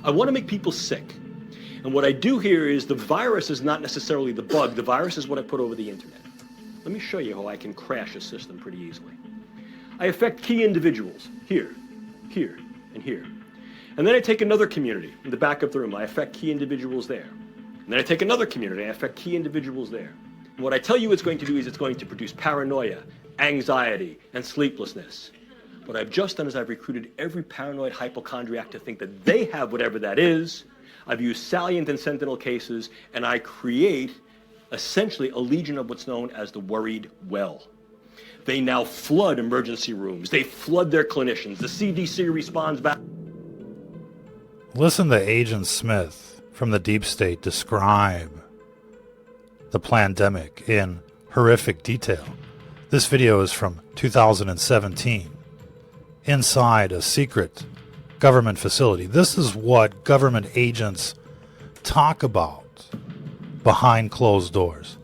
I want to make people sick. And what I do here is the virus is not necessarily the bug. The virus is what I put over the internet. Let me show you how I can crash a system pretty easily. I affect key individuals here, here, and here. And then I take another community in the back of the room. I affect key individuals there. And then I take another community. I affect key individuals there. And what I tell you it's going to do is it's going to produce paranoia, anxiety, and sleeplessness. What I've just done is I've recruited every paranoid hypochondriac to think that they have whatever that is. I've used salient and sentinel cases, and I create essentially a legion of what's known as the worried well. They now flood emergency rooms. They flood their clinicians. The CDC responds back. Listen to Agent Smith from the Deep State describe the pandemic in horrific detail. This video is from 2017. Inside a secret government facility. This is what government agents talk about behind closed doors.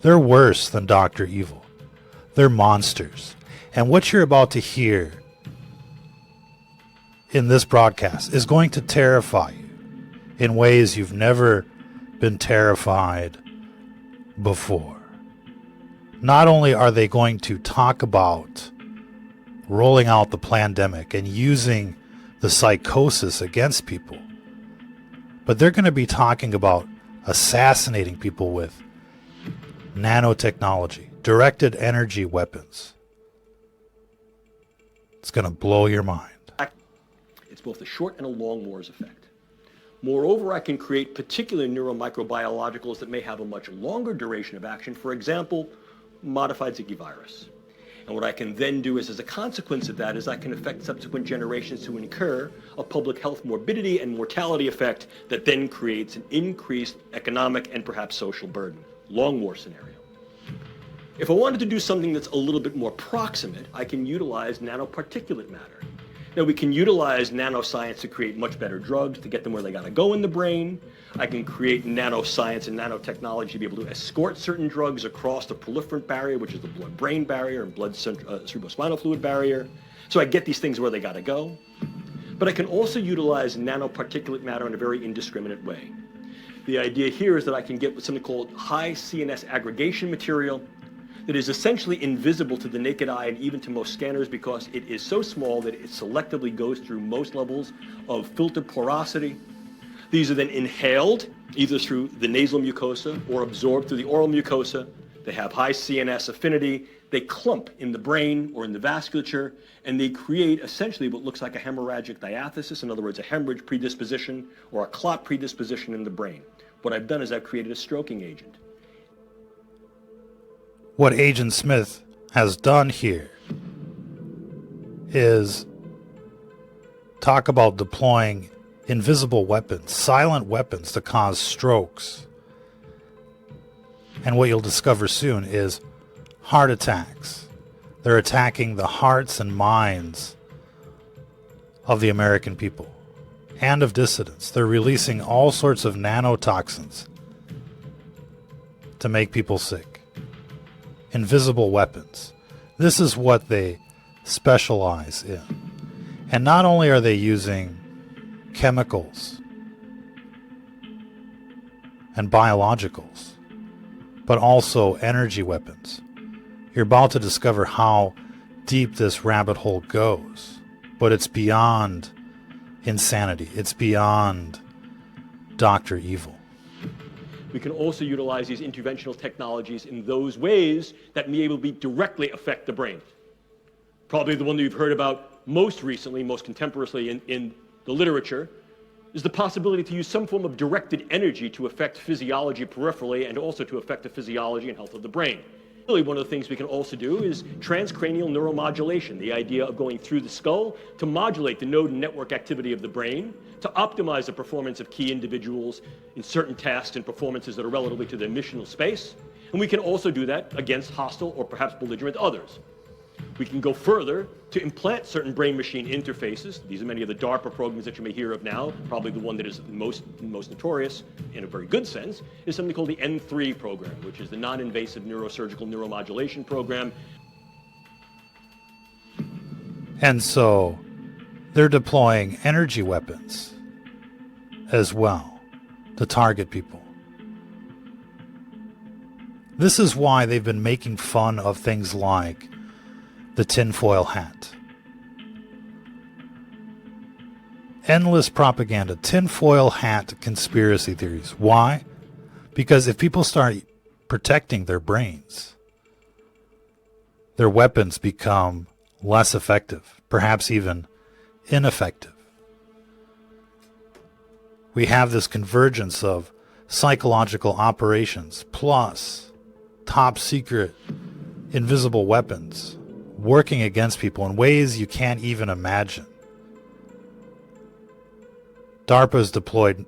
They're worse than Dr. Evil. They're monsters. And what you're about to hear in this broadcast is going to terrify you in ways you've never been terrified before. Not only are they going to talk about rolling out the pandemic and using the psychosis against people, but they're going to be talking about assassinating people with nanotechnology, directed energy weapons. It's going to blow your mind. It's both a short and a long Moore's effect. Moreover, I can create particular neuromicrobiologicals that may have a much longer duration of action. For example, modified Zika virus. And what I can then do is, as a consequence of that, is I can affect subsequent generations to incur a public health morbidity and mortality effect that then creates an increased economic and perhaps social burden. Long war scenario. If I wanted to do something that's a little bit more proximate, I can utilize nanoparticulate matter. Now, we can utilize nanoscience to create much better drugs, to get them where they gotta go in the brain. I can create nanoscience and nanotechnology to be able to escort certain drugs across the proliferant barrier, which is the blood-brain barrier and cerebrospinal fluid barrier. So I get these things where they gotta go. But I can also utilize nanoparticulate matter in a very indiscriminate way. The idea here is that I can get something called high CNS aggregation material that is essentially invisible to the naked eye and even to most scanners because it is so small that it selectively goes through most levels of filter porosity. These are then inhaled either through the nasal mucosa or absorbed through the oral mucosa. They have high CNS affinity. They clump in the brain or in the vasculature, and they create essentially what looks like a hemorrhagic diathesis, in other words, a hemorrhage predisposition or a clot predisposition in the brain. What I've done is I've created a stroking agent. What Agent Smith has done here is talk about deploying invisible weapons, silent weapons to cause strokes. And what you'll discover soon is heart attacks. They're attacking the hearts and minds of the American people and of dissidents. They're releasing all sorts of nanotoxins to make people sick. Invisible weapons. This is what they specialize in. And not only are they using chemicals and biologicals, but also energy weapons. You're about to discover how deep this rabbit hole goes, but it's beyond insanity. It's beyond Dr. Evil. We can also utilize these interventional technologies in those ways that may able to directly affect the brain. Probably the one that you've heard about most recently, most contemporaneously in the literature, is the possibility to use some form of directed energy to affect physiology peripherally and also to affect the physiology and health of the brain. Really, one of the things we can also do is transcranial neuromodulation, the idea of going through the skull to modulate the node and network activity of the brain, to optimize the performance of key individuals in certain tasks and performances that are relatively to their missional space. And we can also do that against hostile or perhaps belligerent others. We can go further to implant certain brain-machine interfaces. These are many of the DARPA programs that you may hear of now. Probably the one that is most notorious, in a very good sense, is something called the N3 program, which is the non-invasive neurosurgical neuromodulation program. And so they're deploying energy weapons as well to target people. This is why they've been making fun of things like the tinfoil hat. Endless propaganda, tinfoil hat conspiracy theories. Why? Because if people start protecting their brains, their weapons become less effective, perhaps even ineffective. We have this convergence of psychological operations plus top secret invisible weapons working against people in ways you can't even imagine. DARPA has deployed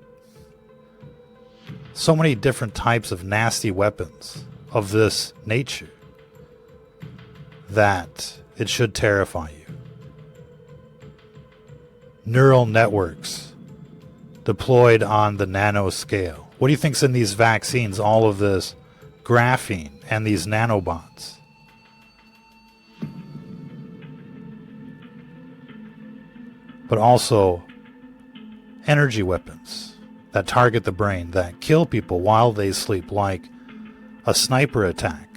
so many different types of nasty weapons of this nature that it should terrify you. Neural networks deployed on the nanoscale. What do you think's in these vaccines? All of this graphene and these nanobots. But also energy weapons that target the brain, that kill people while they sleep, like a sniper attack.